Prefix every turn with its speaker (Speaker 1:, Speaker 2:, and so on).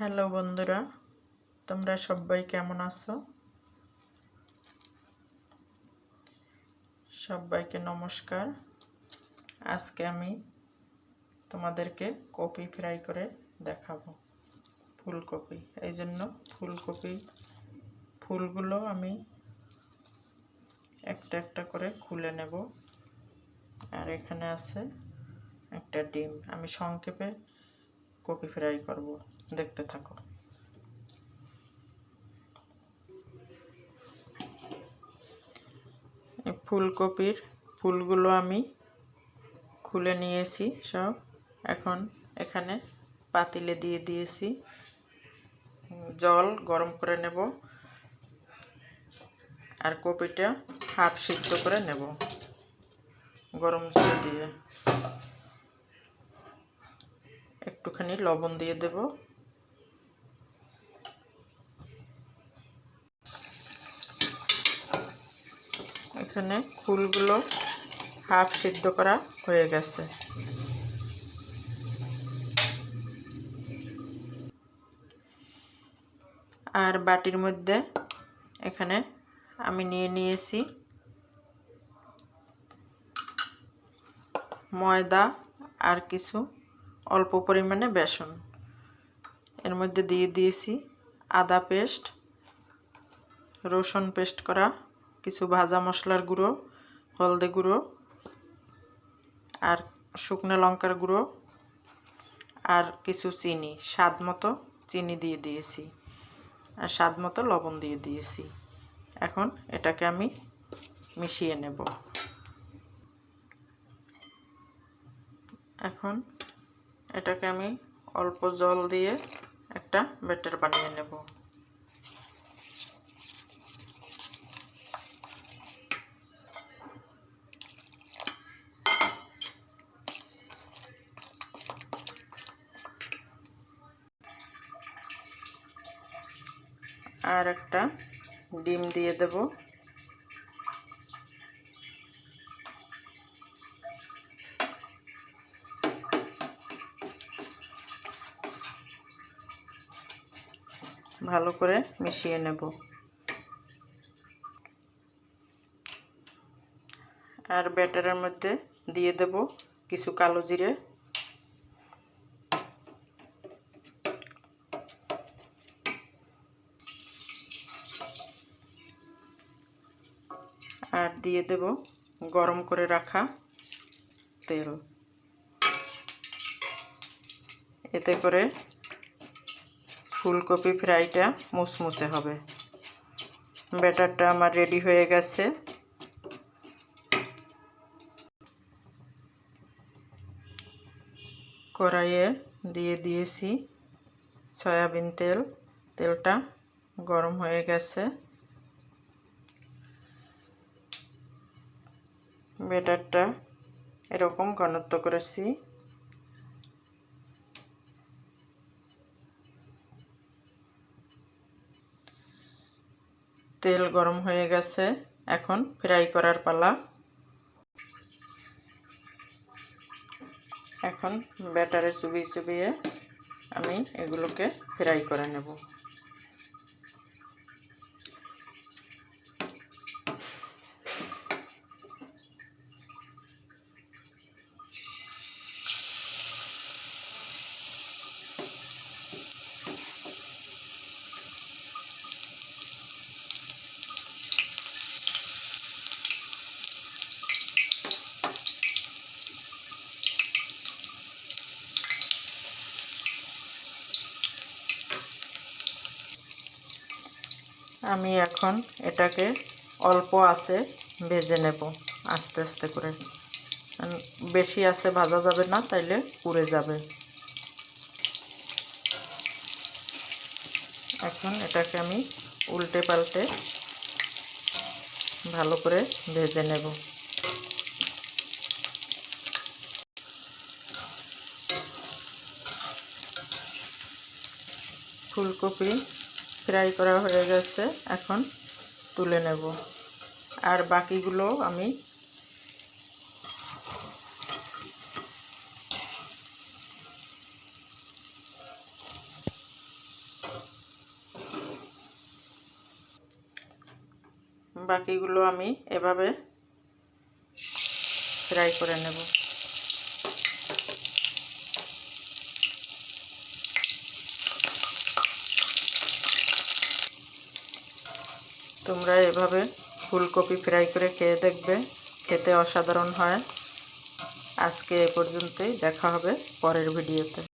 Speaker 1: Hello বন্ধুরা, তোমরা সবাই কেমন আছো? সবাইকে নমস্কার। আজকে আমি তোমাদেরকে কপি ফ্রাই করে দেখাবো। ফুলকপি, এই জন্য ফুলগুলো আমি একটা একটা করে খুলে নেব। আর এখানে আছে একটা ডিম। আমি সংক্ষেপে কপি ফ্রাই করব, দেখতে থাকো। ফুলকপির ফুলগুলো আমি খুলে নিয়েছি সব। এখন এখানে পাতিলে দিয়ে দিয়েছি, জল গরম করে নেব আর কপিটা হাফ সিদ্ধ করে নেব গরম জল দিয়ে। একটুখানি লবণ দিয়ে দেব। এখানে ফুলগুলো হাফ সিদ্ধ করা হয়ে গেছে। আর বাটির মধ্যে এখানে আমি নিয়ে নিয়েছি ময়দা আর কিছু অল্প পরিমাণে বেসন। এর মধ্যে দিয়ে দিয়েছি আদা পেস্ট, রসুন পেস্ট করা, কিছু ভাজা মশলার গুঁড়ো, হলদে গুঁড়ো আর শুকনো লঙ্কার গুঁড়ো আর কিছু চিনি, স্বাদ মতো চিনি দিয়ে দিয়েছি আর স্বাদ মতো লবণ দিয়ে দিয়েছি। এখন এটাকে আমি মিশিয়ে নেব। এখন এটাকে আমি অল্প জল দিয়ে একটা ব্যাটার বানিয়ে নেব। আর একটা ডিম দিয়ে দেব। ভালো করে মিশিয়ে নেব। আর ব্যাটারের মধ্যে দিয়ে দেব কিছু কালো জিরে, আর দিয়ে দেব গরম করে রাখা তেল। এতে করে ফুলকপি ফ্রাইটা মুচমুচে হবে। ব্যাটারটা আমার রেডি হয়ে গেছে। কড়াইয়ে দিয়ে দিয়েছি সয়াবিন তেল। তেলটা গরম হয়ে গেছে। ব্যাটারটা এরকম ঘনত্ব করেছি। তেল গরম হয়ে গেছে, এখন ফ্রাই করার পালা। এখন ব্যাটারে চুবিয়ে চুবিয়ে আমি এগুলোকে ফ্রাই করে নেব। আমি এখন এটাকে অল্প আঁচে ভেজে নেব, আস্তে আস্তে করে। বেশি আঁচে ভাজা যাবে না, তাইলে পুড়ে যাবে। এখন এটাকে আমি উল্টে পাল্টে ভালো করে ভেজে নেব। ফুলকপি ফ্রাই করা হয়ে গেছে, এখন তুলে নেব। আর বাকিগুলো আমি বাকিগুলো আমি এভাবে ফ্রাই করে নেব। তোমরা এভাবে ফুলকপি ফ্রাই করে খেয়ে দেখবে, খেতে অসাধারণ হয়। আজকে এ পর্যন্তই, দেখা হবে পরের ভিডিওতে।